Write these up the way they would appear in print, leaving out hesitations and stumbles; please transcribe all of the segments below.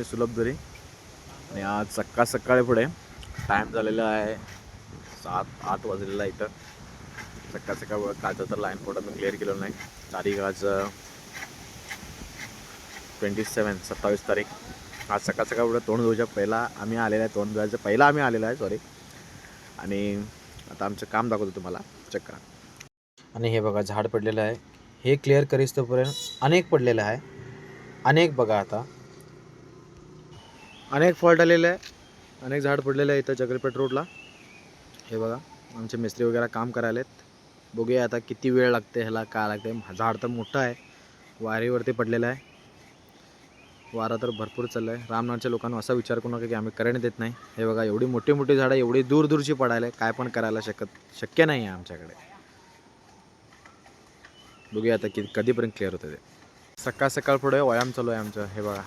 सुलभ दरी आणि आज सकाळी पुढे टाईम झालेला आहे 7-8 वाजलेला आहे. इथं सकाळ कालचं तर लाईन फोटो मी क्लिअर केलेलं नाही. तारीख आज 27 तारीख. आज सकाळ पुढे तोंड धुवायच्या पहिला आम्ही आलेला आहे. तोंड धुवायचं पहिला आम्ही आलेला आहे सॉरी. आणि आता आमचं काम दाखवतो तुम्हाला, चेक करा. आणि हे बघा झाड पडलेलं आहे. हे क्लिअर करीस तोपर्यंत अनेक पडलेलं आहे. अनेक बघा आता अनेक फॉल्ट आलेले आहे. अनेक झाड पडलेलं आहे इथं जगलपेठ रोडला. हे बघा आमचे मिस्त्री वगैरे काम करायलेत. बघूया आता किती वेळ लागते ह्याला, काय लागते. झाड तर मोठं आहे, वारीवरती पडलेलं आहे. वारा तर भरपूर चाललं आहे. रामनाथच्या लोकांना असा विचार करू नका की आम्ही करंट देत नाही. हे बघा एवढी मोठी झाडं एवढी दूरची पडायला आहे, काय पण करायला शक्य नाही आहे आमच्याकडे. बघूया आता कधीपर्यंत क्लिअर होतं ते. सकाळ पुढे व्यायाम चालू आहे आमचं. हे बघा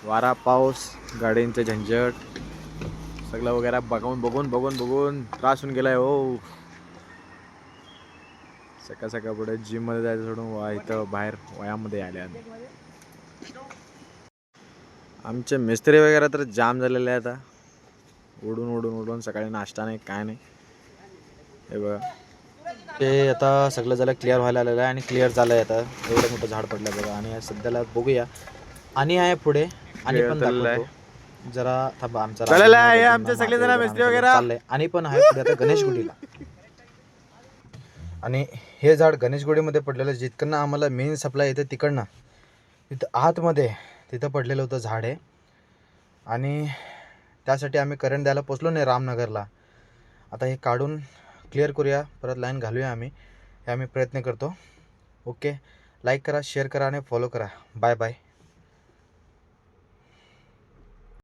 वारा, पाऊस, गाडींचं झंझट सगळं वगैरे बघून त्रास होऊन गेलाय हो. सकाळ पुढे जिममध्ये जायचं सोडून इथं बाहेर व्यायाममध्ये आले आम्ही. आमचे मिस्त्री वगैरे तर जाम झालेले आहे आता. उडून सकाळी नाश्ता नाही काय नाही. हे बघा ते आता सगळं झालं क्लिअर व्हायला आलेलं आहे आणि क्लिअर झालं आहे आता. एवढं मोठं झाड पडलं बघा. आणि सध्याला बघूया आणि आहे पुढे आणि पण दाखवतो जरा थांबा. आमचा आमचे सगळे जण मिस्त्री वगैरे चाललंय. आणि पण आहे पुढे आता गणेशगुडीला. आणि हे झाड गणेशगुडीमध्ये पडलेलं जितकं ना आम्हाला मेन सप्लाय येते तिकडनं तिथं आतमध्ये तिथं पडलेलं होतं झाड आहे. आणि त्यासाठी आम्ही करंट द्यायला पोचलो नाही रामनगरला. आता हे काढून क्लिअर करूया, परत लाईन घालूया आम्ही. हे आम्ही प्रयत्न करतो. ओके, लाईक करा, शेअर करा आणि फॉलो करा. Bye bye.